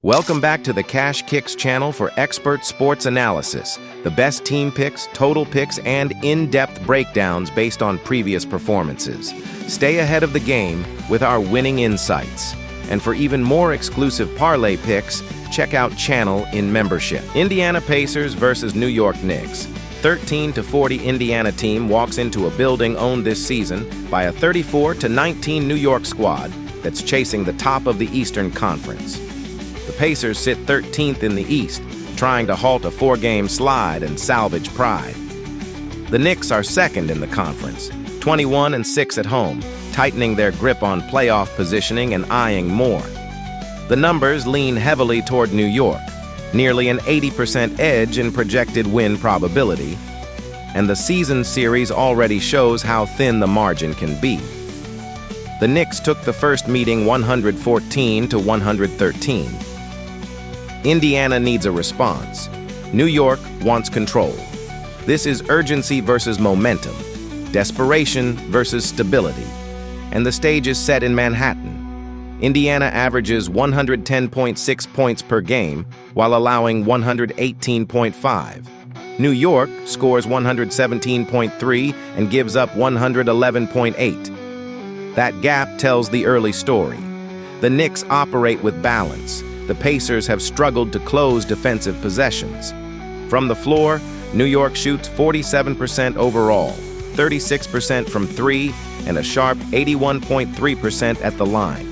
Welcome back to the Cash Kicks channel for expert sports analysis, the best team picks, total picks, and in-depth breakdowns based on previous performances. Stay ahead of the game with our winning insights. And for even more exclusive parlay picks, check out Channel in membership. Indiana Pacers versus New York Knicks. 13-40 Indiana team walks into a building owned this season by a 34-19 New York squad that's chasing the top of the Eastern Conference. The Pacers sit 13th in the East, trying to halt a 4-game slide and salvage pride. The Knicks are second in the conference, 21-6 at home, tightening their grip on playoff positioning and eyeing more. The numbers lean heavily toward New York, nearly an 80% edge in projected win probability, and the season series already shows how thin the margin can be. The Knicks took the first meeting 114-113. Indiana needs a response. New York wants control. This is urgency versus momentum, desperation versus stability. And the stage is set in Manhattan. Indiana averages 110.6 points per game while allowing 118.5. New York scores 117.3 and gives up 111.8. That gap tells the early story. The Knicks operate with balance. The Pacers have struggled to close defensive possessions. From the floor, New York shoots 47% overall, 36% from three, and a sharp 81.3% at the line.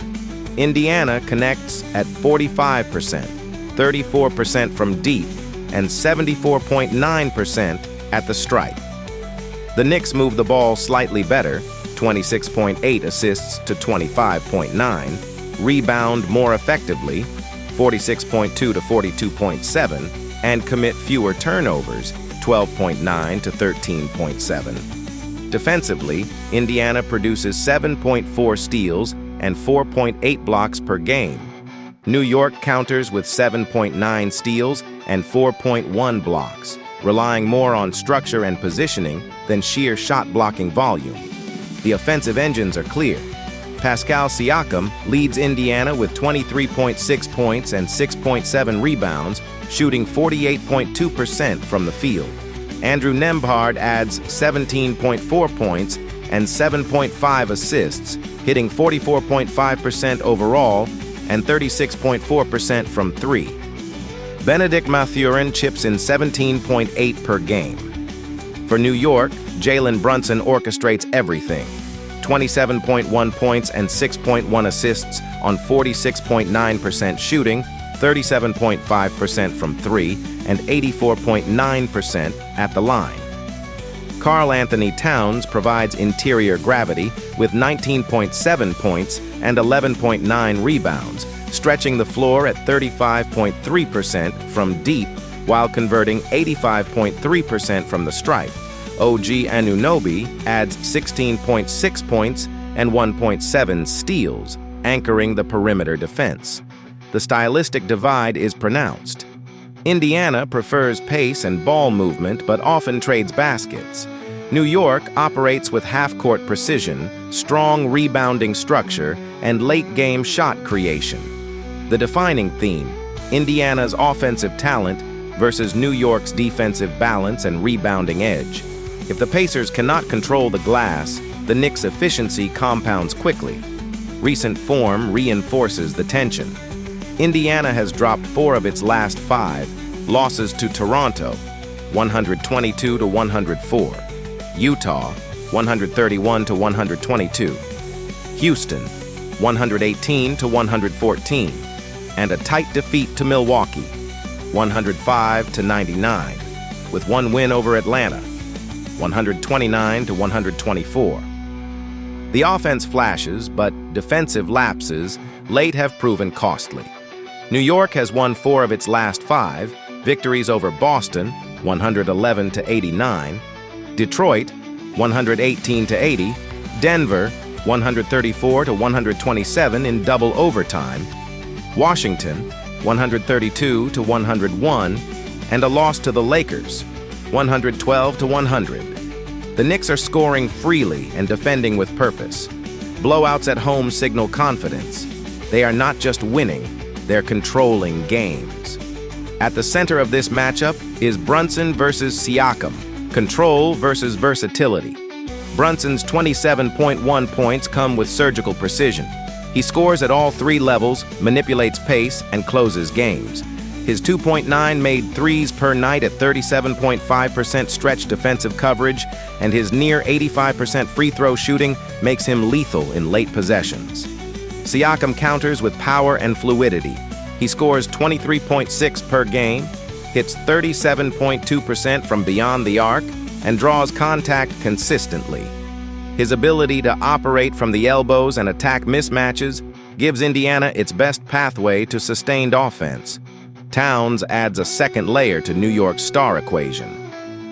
Indiana connects at 45%, 34% from deep, and 74.9% at the stripe. The Knicks move the ball slightly better, 26.8 assists to 25.9, rebound more effectively, 46.2 to 42.7, and commit fewer turnovers, 12.9 to 13.7. Defensively, Indiana produces 7.4 steals and 4.8 blocks per game. New York counters with 7.9 steals and 4.1 blocks, relying more on structure and positioning than sheer shot-blocking volume. The offensive engines are clear. Pascal Siakam leads Indiana with 23.6 points and 6.7 rebounds, shooting 48.2% from the field. Andrew Nembhard adds 17.4 points and 7.5 assists, hitting 44.5% overall and 36.4% from three. Benedict Mathurin chips in 17.8 per game. For New York, Jalen Brunson orchestrates everything. 27.1 points and 6.1 assists on 46.9% shooting, 37.5% from three, and 84.9% at the line. Karl Anthony Towns provides interior gravity with 19.7 points and 11.9 rebounds, stretching the floor at 35.3% from deep while converting 85.3% from the stripe. OG Anunoby adds 16.6 points and 1.7 steals, anchoring the perimeter defense. The stylistic divide is pronounced. Indiana prefers pace and ball movement but often trades baskets. New York operates with half-court precision, strong rebounding structure, and late-game shot creation. The defining theme, Indiana's offensive talent versus New York's defensive balance and rebounding edge. If the Pacers cannot control the glass, the Knicks' efficiency compounds quickly. Recent form reinforces the tension. Indiana has dropped 4 of its last 5, losses to Toronto, 122-104, Utah, 131-122, Houston, 118-114, and a tight defeat to Milwaukee, 105-99, with one win over Atlanta, 129-124. The offense flashes, but defensive lapses late have proven costly. New York has won 4 of its last 5, victories over Boston, 111-89, Detroit, 118-80, Denver, 134-127 in double overtime, Washington, 132-101, and a loss to the Lakers, 112-100. The Knicks are scoring freely and defending with purpose. Blowouts at home signal confidence. They are not just winning, they're controlling games. At the center of this matchup is Brunson versus Siakam, control versus versatility. Brunson's 27.1 points come with surgical precision. He scores at all three levels, manipulates pace, and closes games. His 2.9 made threes per night at 37.5% stretch defensive coverage, and his near 85% free throw shooting makes him lethal in late possessions. Siakam counters with power and fluidity. He scores 23.6 per game, hits 37.2% from beyond the arc, and draws contact consistently. His ability to operate from the elbows and attack mismatches gives Indiana its best pathway to sustained offense. Towns adds a second layer to New York's star equation.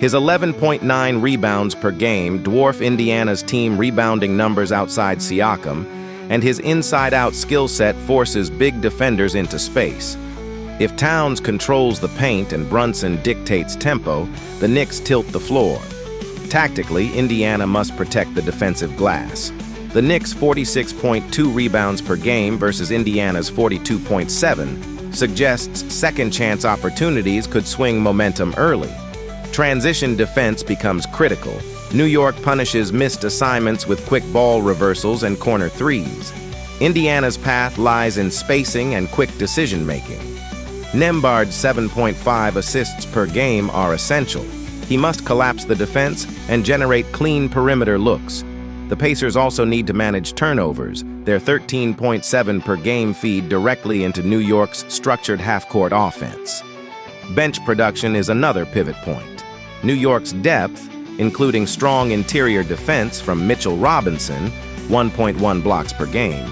His 11.9 rebounds per game dwarf Indiana's team rebounding numbers outside Siakam, and his inside-out skill set forces big defenders into space. If Towns controls the paint and Brunson dictates tempo, the Knicks tilt the floor. Tactically, Indiana must protect the defensive glass. The Knicks' 46.2 rebounds per game versus Indiana's 42.7 suggests second-chance opportunities could swing momentum early. Transition defense becomes critical. New York punishes missed assignments with quick ball reversals and corner threes. Indiana's path lies in spacing and quick decision-making. Nembhard's 7.5 assists per game are essential. He must collapse the defense and generate clean perimeter looks. The Pacers also need to manage turnovers. Their 13.7 per game feed directly into New York's structured half-court offense. Bench production is another pivot point. New York's depth, including strong interior defense from Mitchell Robinson, 1.1 blocks per game,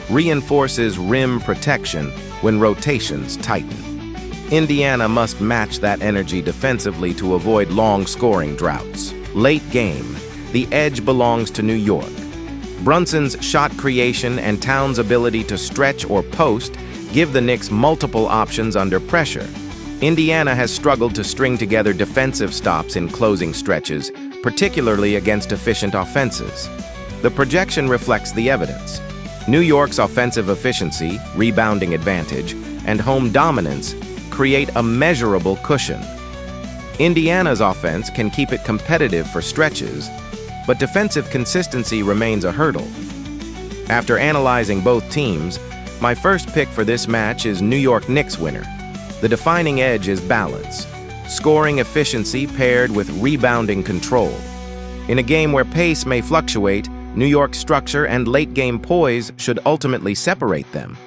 reinforces rim protection when rotations tighten. Indiana must match that energy defensively to avoid long scoring droughts. Late game, the edge belongs to New York. Brunson's shot creation and Towns' ability to stretch or post give the Knicks multiple options under pressure. Indiana has struggled to string together defensive stops in closing stretches, particularly against efficient offenses. The projection reflects the evidence. New York's offensive efficiency, rebounding advantage, and home dominance create a measurable cushion. Indiana's offense can keep it competitive for stretches, but defensive consistency remains a hurdle. After analyzing both teams, my first pick for this match is New York Knicks winner. The defining edge is balance, scoring efficiency paired with rebounding control. In a game where pace may fluctuate, New York's structure and late-game poise should ultimately separate them.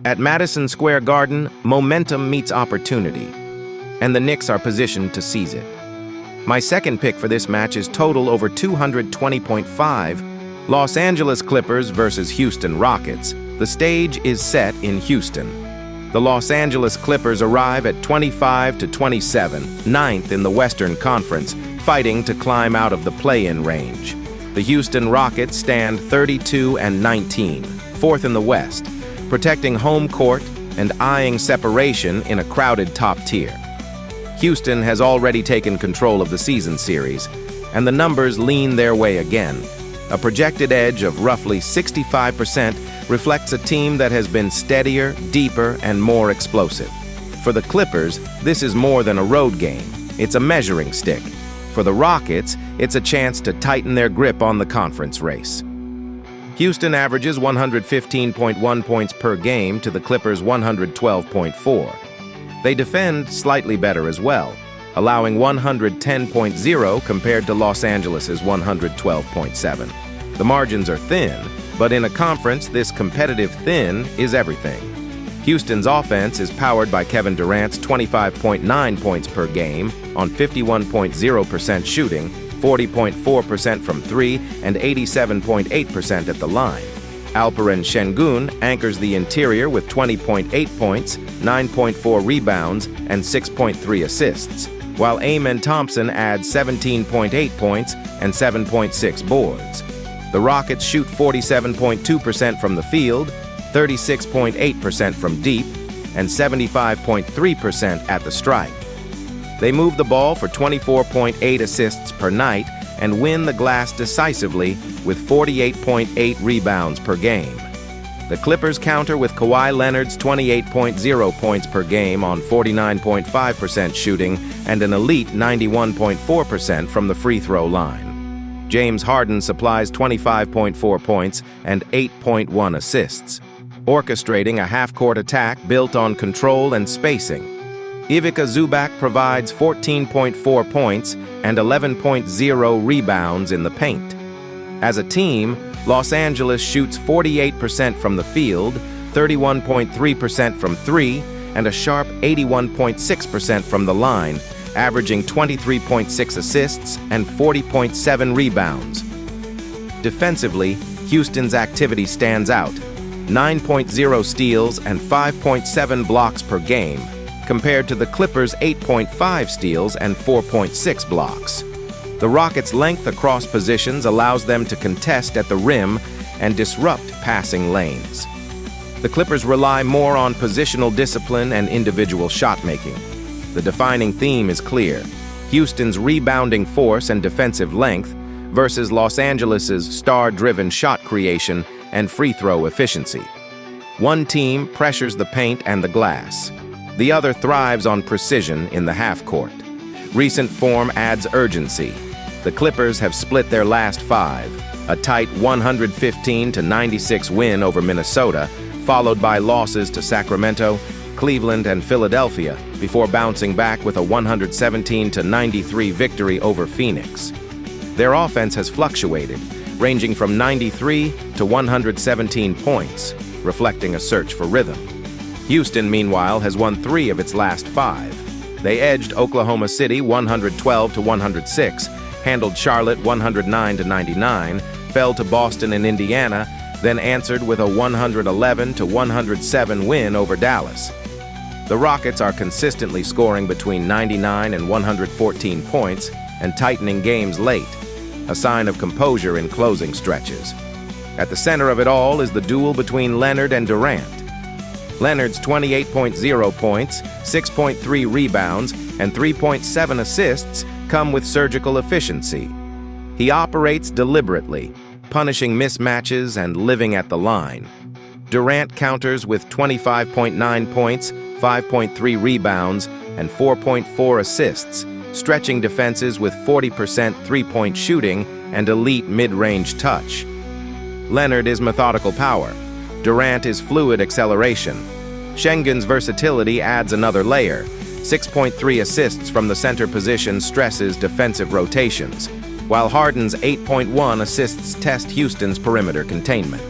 At Madison Square Garden, momentum meets opportunity, and the Knicks are positioned to seize it. My second pick for this match is total over 220.5, Los Angeles Clippers versus Houston Rockets. The stage is set in Houston. The Los Angeles Clippers arrive at 25-27, ninth in the Western Conference, fighting to climb out of the play-in range. The Houston Rockets stand 32-19, fourth in the West, protecting home court and eyeing separation in a crowded top tier. Houston has already taken control of the season series, and the numbers lean their way again. A projected edge of roughly 65% reflects a team that has been steadier, deeper, and more explosive. For the Clippers, this is more than a road game. It's a measuring stick. For the Rockets, it's a chance to tighten their grip on the conference race. Houston averages 115.1 points per game to the Clippers' 112.4. They defend slightly better as well, allowing 110.0 compared to Los Angeles' 112.7. The margins are thin, but in a conference this competitive thin is everything. Houston's offense is powered by Kevin Durant's 25.9 points per game on 51.0% shooting, 40.4% from three, and 87.8% at the line. Alperen Şengün anchors the interior with 20.8 points, 9.4 rebounds, and 6.3 assists, while Amen Thompson adds 17.8 points and 7.6 boards. The Rockets shoot 47.2% from the field, 36.8% from deep, and 75.3% at the stripe. They move the ball for 24.8 assists per night and win the glass decisively with 48.8 rebounds per game. The Clippers counter with Kawhi Leonard's 28.0 points per game on 49.5% shooting and an elite 91.4% from the free throw line. James Harden supplies 25.4 points and 8.1 assists, orchestrating a half-court attack built on control and spacing. Ivica Zubac provides 14.4 points and 11.0 rebounds in the paint. As a team, Los Angeles shoots 48% from the field, 31.3% from three, and a sharp 81.6% from the line, averaging 23.6 assists and 40.7 rebounds. Defensively, Houston's activity stands out: 9.0 steals and 5.7 blocks per game, compared to the Clippers' 8.5 steals and 4.6 blocks. The Rockets' length across positions allows them to contest at the rim and disrupt passing lanes. The Clippers rely more on positional discipline and individual shot-making. The defining theme is clear: Houston's rebounding force and defensive length versus Los Angeles' star-driven shot creation and free throw efficiency. One team pressures the paint and the glass. The other thrives on precision in the half-court. Recent form adds urgency. The Clippers have split their last five, a tight 115-96 win over Minnesota, followed by losses to Sacramento, Cleveland, and Philadelphia, before bouncing back with a 117-93 victory over Phoenix. Their offense has fluctuated, ranging from 93 to 117 points, reflecting a search for rhythm. Houston, meanwhile, has won 3 of its last 5. They edged Oklahoma City 112-106, handled Charlotte 109-99, fell to Boston and Indiana, then answered with a 111-107 win over Dallas. The Rockets are consistently scoring between 99 and 114 points and tightening games late, a sign of composure in closing stretches. At the center of it all is the duel between Leonard and Durant. Leonard's 28.0 points, 6.3 rebounds, and 3.7 assists come with surgical efficiency. He operates deliberately, punishing mismatches and living at the line. Durant counters with 25.9 points, 5.3 rebounds, and 4.4 assists, stretching defenses with 40% three-point shooting and elite mid-range touch. Leonard is methodical power. Durant is fluid acceleration. Schengen's versatility adds another layer. 6.3 assists from the center position stresses defensive rotations, while Harden's 8.1 assists test Houston's perimeter containment.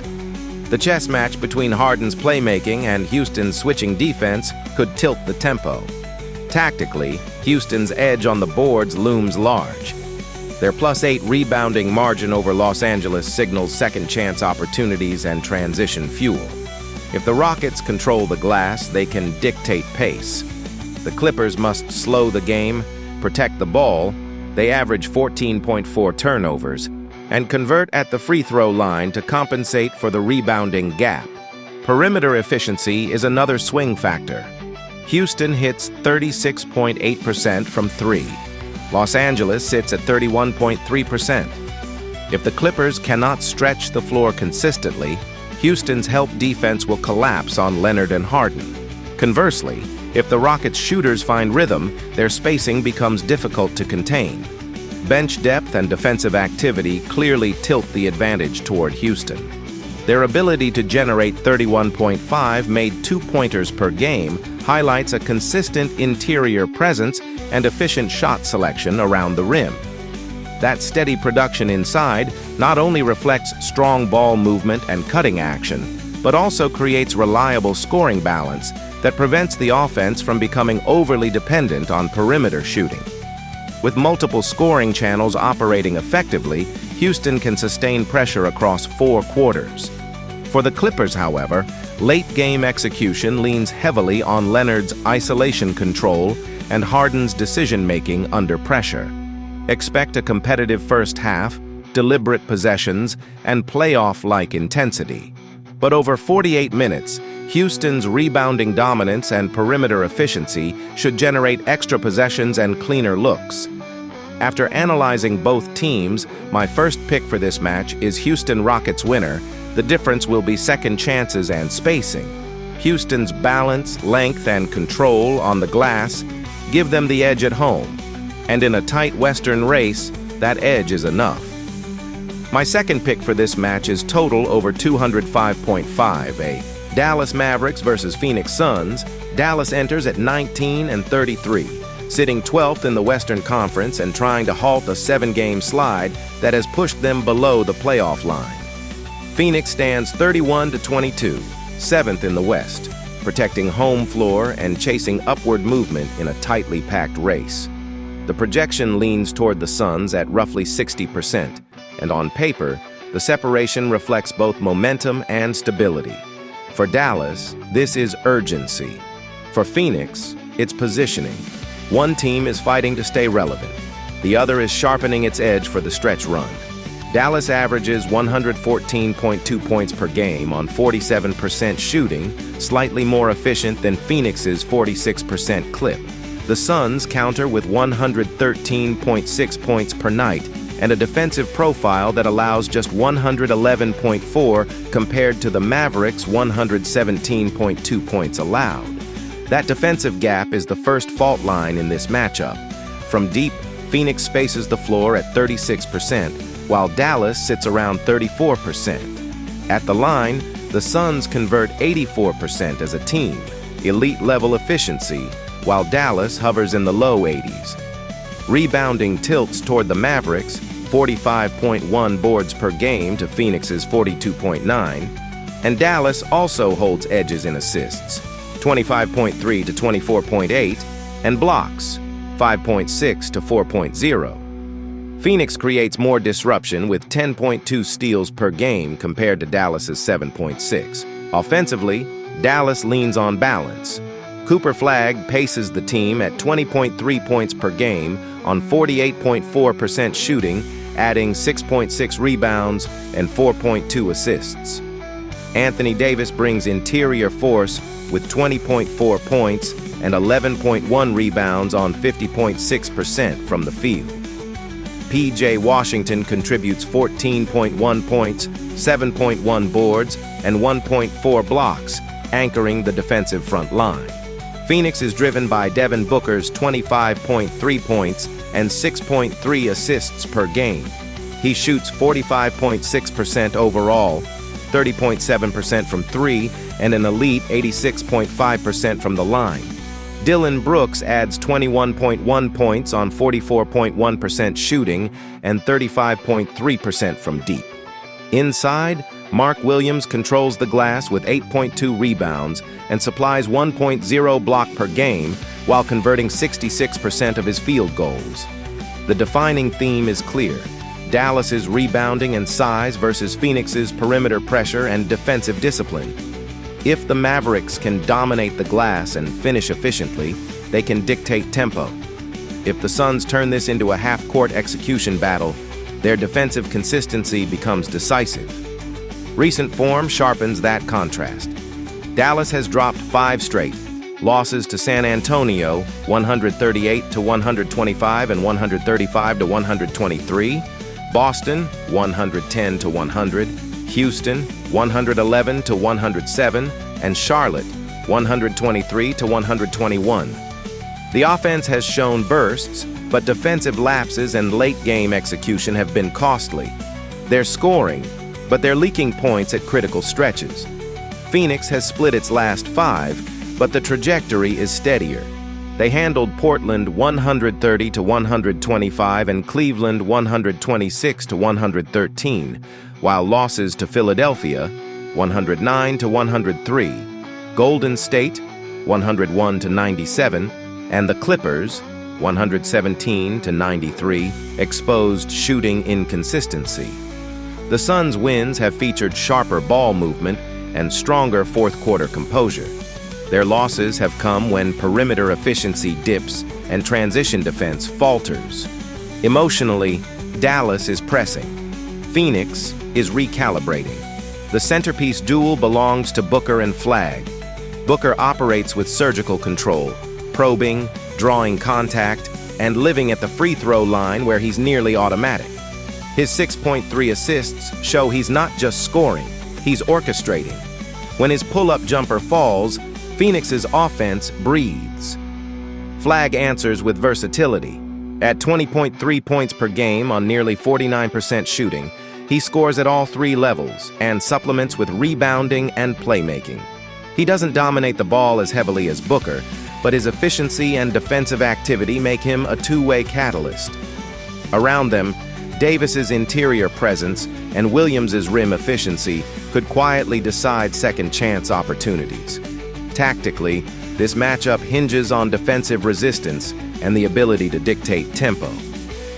The chess match between Harden's playmaking and Houston's switching defense could tilt the tempo. Tactically, Houston's edge on the boards looms large. Their +8 rebounding margin over Los Angeles signals second-chance opportunities and transition fuel. If the Rockets control the glass, they can dictate pace. The Clippers must slow the game, protect the ball. They average 14.4 turnovers and convert at the free throw line to compensate for the rebounding gap. Perimeter efficiency is another swing factor. Houston hits 36.8% from three. Los Angeles sits at 31.3%. If the Clippers cannot stretch the floor consistently, Houston's help defense will collapse on Leonard and Harden. Conversely, if the Rockets' shooters find rhythm, their spacing becomes difficult to contain. Bench depth and defensive activity clearly tilt the advantage toward Houston. Their ability to generate 31.5 made two-pointers per game highlights a consistent interior presence and efficient shot selection around the rim. That steady production inside not only reflects strong ball movement and cutting action, but also creates reliable scoring balance that prevents the offense from becoming overly dependent on perimeter shooting. With multiple scoring channels operating effectively, Houston can sustain pressure across 4 quarters. For the Clippers, however, late-game execution leans heavily on Leonard's isolation control and Harden's decision-making under pressure. Expect a competitive first half, deliberate possessions, and playoff-like intensity. But over 48 minutes, Houston's rebounding dominance and perimeter efficiency should generate extra possessions and cleaner looks. After analyzing both teams, my first pick for this match is Houston Rockets winner, The difference will be second chances and spacing. Houston's balance, length, and control on the glass give them the edge at home, and in a tight Western race, that edge is enough. My second pick for this match is total over 205.5, a Dallas Mavericks versus Phoenix Suns. Dallas enters at 19-33, sitting 12th in the Western Conference and trying to halt a 7-game slide that has pushed them below the playoff line. Phoenix stands 31-22, 7th in the West, protecting home floor and chasing upward movement in a tightly packed race. The projection leans toward the Suns at roughly 60%, and on paper, the separation reflects both momentum and stability. For Dallas, this is urgency. For Phoenix, it's positioning. One team is fighting to stay relevant. The other is sharpening its edge for the stretch run. Dallas averages 114.2 points per game on 47% shooting, slightly more efficient than Phoenix's 46% clip. The Suns counter with 113.6 points per night and a defensive profile that allows just 111.4 compared to the Mavericks' 117.2 points allowed. That defensive gap is the first fault line in this matchup. From deep, Phoenix spaces the floor at 36%, while Dallas sits around 34%. At the line, the Suns convert 84% as a team, elite-level efficiency, while Dallas hovers in the low 80s. Rebounding tilts toward the Mavericks, 45.1 boards per game to Phoenix's 42.9, and Dallas also holds edges in assists, 25.3 to 24.8, and blocks, 5.6 to 4.0. Phoenix creates more disruption with 10.2 steals per game compared to Dallas's 7.6. Offensively, Dallas leans on balance. Cooper Flagg paces the team at 20.3 points per game on 48.4% shooting, adding 6.6 rebounds and 4.2 assists. Anthony Davis brings interior force with 20.4 points and 11.1 rebounds on 50.6% from the field. P.J. Washington contributes 14.1 points, 7.1 boards, and 1.4 blocks, anchoring the defensive front line. Phoenix is driven by Devin Booker's 25.3 points and 6.3 assists per game. He shoots 45.6% overall, 30.7% from three, and an elite 86.5% from the line. Dillon Brooks adds 21.1 points on 44.1% shooting and 35.3% from deep. Inside, Mark Williams controls the glass with 8.2 rebounds and supplies 1.0 block per game while converting 66% of his field goals. The defining theme is clear: Dallas's rebounding and size versus Phoenix's perimeter pressure and defensive discipline. If the Mavericks can dominate the glass and finish efficiently, they can dictate tempo. If the Suns turn this into a half-court execution battle, their defensive consistency becomes decisive. Recent form sharpens that contrast. Dallas has dropped 5 straight. Losses to San Antonio, 138-125 and 135-123. Boston, 110-100. Houston, 111-107. And Charlotte, 123-121. The offense has shown bursts, but defensive lapses and late-game execution have been costly. They're scoring, but they're leaking points at critical stretches. Phoenix has split its last 5, but the trajectory is steadier. They handled Portland 130-125 and Cleveland 126-113, while losses to Philadelphia 109-103, Golden State 101-97, and the Clippers 117-93 exposed shooting inconsistency. The Suns' wins have featured sharper ball movement and stronger fourth-quarter composure. Their losses have come when perimeter efficiency dips and transition defense falters. Emotionally, Dallas is pressing. Phoenix is recalibrating. The centerpiece duel belongs to Booker and Flagg. Booker operates with surgical control, probing, drawing contact, and living at the free throw line where he's nearly automatic. His 6.3 assists show he's not just scoring, He's orchestrating. When his pull-up jumper falls, Phoenix's offense breathes. Flagg answers with versatility. At 20.3 points per game on nearly 49% shooting, he scores at all three levels and supplements with rebounding and playmaking. He doesn't dominate the ball as heavily as Booker, but his efficiency and defensive activity make him a two-way catalyst. Around them, Davis's interior presence and Williams's rim efficiency could quietly decide second-chance opportunities. Tactically, this matchup hinges on defensive resistance and the ability to dictate tempo.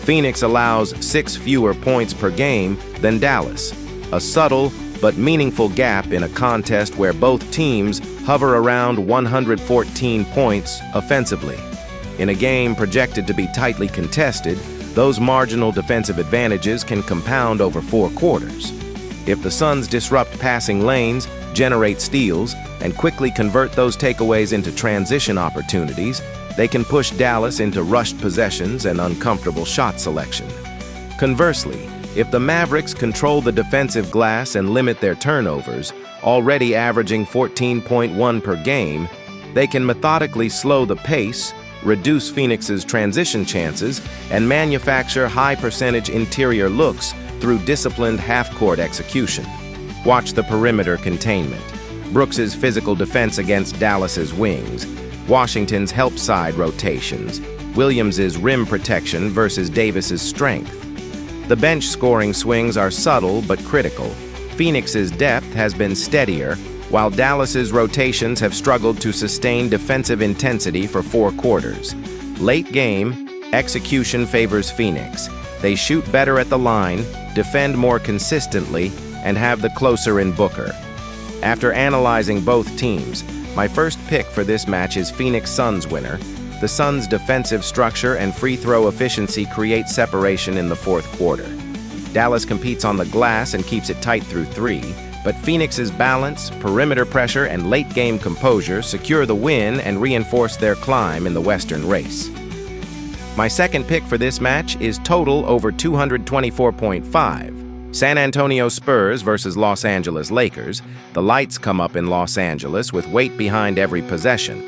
Phoenix allows 6 fewer points per game than Dallas, a subtle but meaningful gap in a contest where both teams hover around 114 points offensively. In a game projected to be tightly contested, those marginal defensive advantages can compound over 4 quarters. If the Suns disrupt passing lanes, generate steals, and quickly convert those takeaways into transition opportunities, they can push Dallas into rushed possessions and uncomfortable shot selection. Conversely, if the Mavericks control the defensive glass and limit their turnovers, already averaging 14.1 per game, they can methodically slow the pace, reduce Phoenix's transition chances, and manufacture high-percentage interior looks through disciplined half-court execution. Watch the perimeter containment, Brooks's physical defense against Dallas's wings, Washington's help side rotations, Williams's rim protection versus Davis's strength. The bench scoring swings are subtle but critical. Phoenix's depth has been steadier, while Dallas's rotations have struggled to sustain defensive intensity for 4 quarters. Late game, execution favors Phoenix. They shoot better at the line, defend more consistently, and have the closer in Booker. After analyzing both teams, my first pick for this match is Phoenix Suns winner. The Suns' defensive structure and free throw efficiency create separation in the 4th quarter. Dallas competes on the glass and keeps it tight through 3, but Phoenix's balance, perimeter pressure, and late-game composure secure the win and reinforce their climb in the Western race. My second pick for this match is total over 224.5. San Antonio Spurs versus Los Angeles Lakers. The lights come up in Los Angeles with weight behind every possession.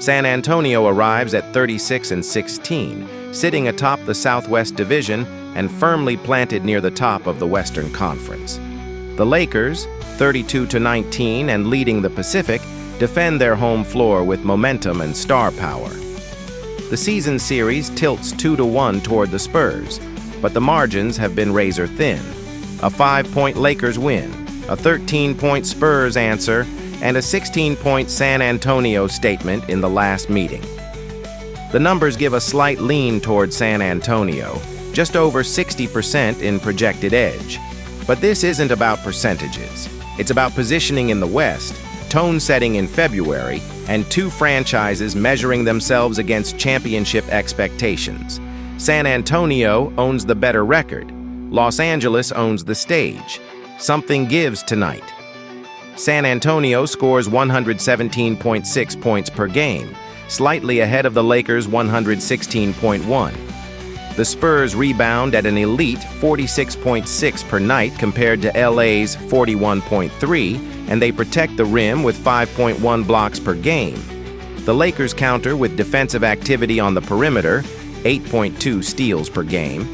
San Antonio arrives at 36-16, sitting atop the Southwest Division and firmly planted near the top of the Western Conference. The Lakers, 32-19 and leading the Pacific, defend their home floor with momentum and star power. The season series tilts 2-1 toward the Spurs, but the margins have been razor thin. A 5-point Lakers win, a 13-point Spurs answer, and a 16-point San Antonio statement in the last meeting. The numbers give a slight lean toward San Antonio, just over 60% in projected edge. But this isn't about percentages. It's about positioning in the West, tone setting in February, and 2 franchises measuring themselves against championship expectations. San Antonio owns the better record. Los Angeles owns the stage. Something gives tonight. San Antonio scores 117.6 points per game, slightly ahead of the Lakers' 116.1. The Spurs rebound at an elite 46.6 per night compared to LA's 41.3, and they protect the rim with 5.1 blocks per game. The Lakers counter with defensive activity on the perimeter, 8.2 steals per game,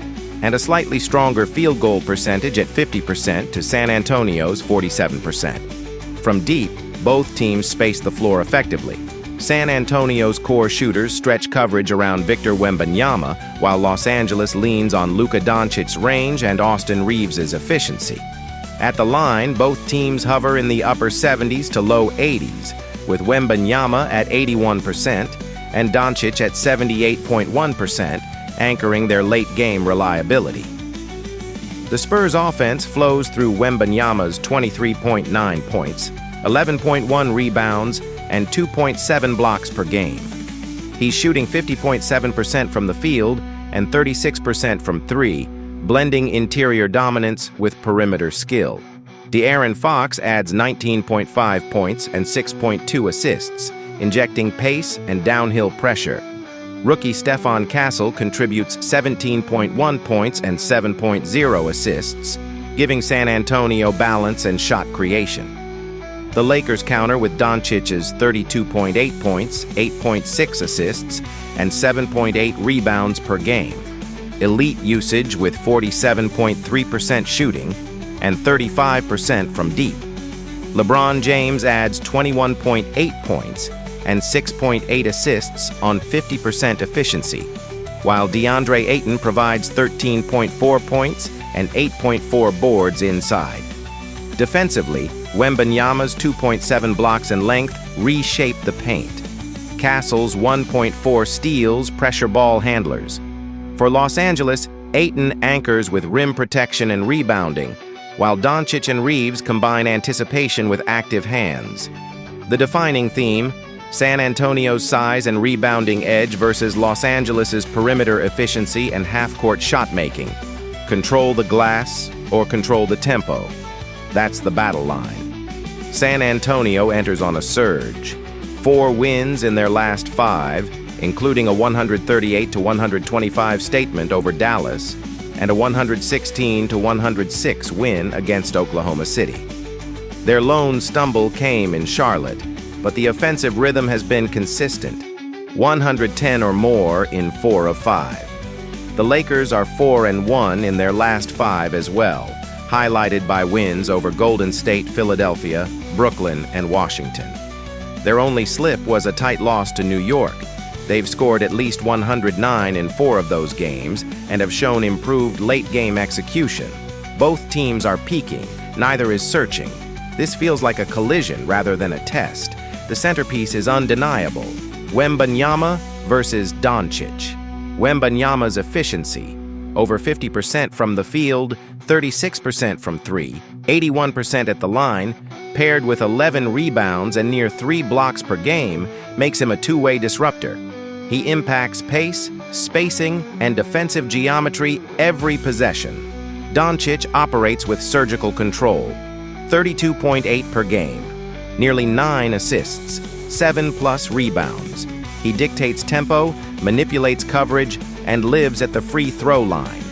and a slightly stronger field goal percentage at 50% to San Antonio's 47%. From deep, both teams space the floor effectively. San Antonio's core shooters stretch coverage around Victor Wembanyama, while Los Angeles leans on Luka Doncic's range and Austin Reeves's efficiency. At the line, both teams hover in the upper 70s to low 80s, with Wembanyama at 81% and Doncic at 78.1%, anchoring their late-game reliability. The Spurs' offense flows through Wembanyama's 23.9 points, 11.1 rebounds, and 2.7 blocks per game. He's shooting 50.7% from the field and 36% from 3, blending interior dominance with perimeter skill. De'Aaron Fox adds 19.5 points and 6.2 assists, injecting pace and downhill pressure. Rookie Stephon Castle contributes 17.1 points and 7.0 assists, giving San Antonio balance and shot creation. The Lakers counter with Doncic's 32.8 points, 8.6 assists, and 7.8 rebounds per game. Elite usage with 47.3% shooting and 35% from deep. LeBron James adds 21.8 points and 6.8 assists on 50% efficiency, while DeAndre Ayton provides 13.4 points and 8.4 boards inside. Defensively, Wembanyama's 2.7 blocks in length reshape the paint. Castle's 1.4 steals pressure ball handlers. For Los Angeles, Ayton anchors with rim protection and rebounding, while Doncic and Reeves combine anticipation with active hands. The defining theme, San Antonio's size and rebounding edge versus Los Angeles's perimeter efficiency and half-court shot-making. Control the glass or control the tempo. That's the battle line. San Antonio enters on a surge. 4 wins in their last 5, including a 138-125 statement over Dallas and a 116-106 win against Oklahoma City. Their lone stumble came in Charlotte, but the offensive rhythm has been consistent, 110 or more in 4 of 5. The Lakers are 4-1 in their last 5 as well, highlighted by wins over Golden State, Philadelphia, Brooklyn, and Washington. Their only slip was a tight loss to New York. They've scored at least 109 in 4 of those games and have shown improved late-game execution. Both teams are peaking, neither is searching. This feels like a collision rather than a test. The centerpiece is undeniable. Wembanyama versus Doncic. Wembanyama's efficiency, over 50% from the field, 36% from 3, 81% at the line, paired with 11 rebounds and near 3 blocks per game, makes him a two-way disruptor. He impacts pace, spacing, and defensive geometry every possession. Doncic operates with surgical control, 32.8 per game, nearly 9 assists, 7+ rebounds. He dictates tempo, manipulates coverage, and lives at the free throw line.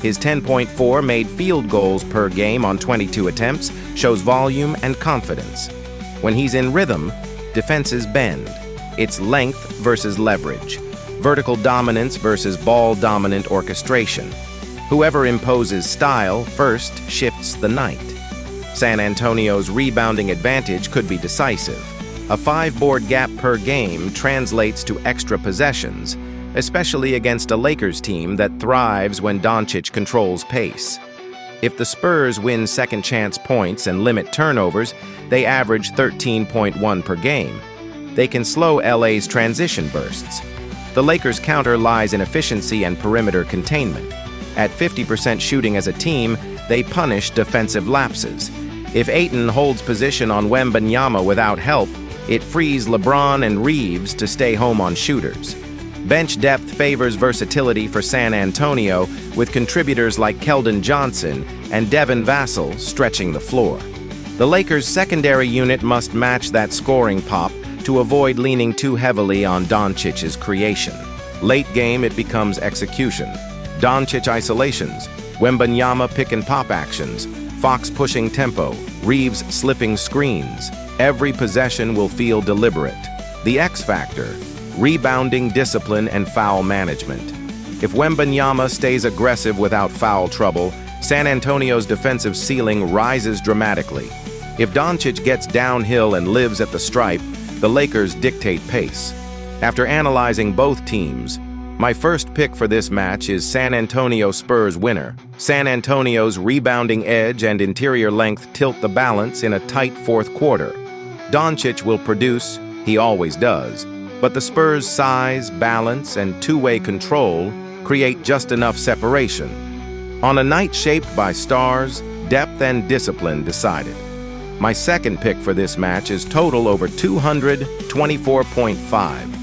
His 10.4 made field goals per game on 22 attempts shows volume and confidence. When he's in rhythm, defenses bend. It's length versus leverage, vertical dominance versus ball-dominant orchestration. Whoever imposes style first shifts the night. San Antonio's rebounding advantage could be decisive. A 5-board gap per game translates to extra possessions, especially against a Lakers team that thrives when Doncic controls pace. If the Spurs win second-chance points and limit turnovers, they average 13.1 per game. They can slow LA's transition bursts. The Lakers' counter lies in efficiency and perimeter containment. At 50% shooting as a team, they punish defensive lapses. If Ayton holds position on Wembanyama without help, it frees LeBron and Reeves to stay home on shooters. Bench depth favors versatility for San Antonio, with contributors like Keldon Johnson and Devin Vassell stretching the floor. The Lakers' secondary unit must match that scoring pop to avoid leaning too heavily on Doncic's creation. Late game, it becomes execution. Doncic isolations, Wembanyama pick-and-pop actions, Fox pushing tempo, Reeves slipping screens. Every possession will feel deliberate. The X factor, rebounding discipline and foul management. If Wembanyama stays aggressive without foul trouble, San Antonio's defensive ceiling rises dramatically. If Doncic gets downhill and lives at the stripe, the Lakers dictate pace. After analyzing both teams, my first pick for this match is San Antonio Spurs winner. San Antonio's rebounding edge and interior length tilt the balance in a tight fourth quarter. Doncic will produce, he always does, but the Spurs' size, balance, and two-way control create just enough separation. On a night shaped by stars, depth and discipline decided. My second pick for this match is total over 224.5.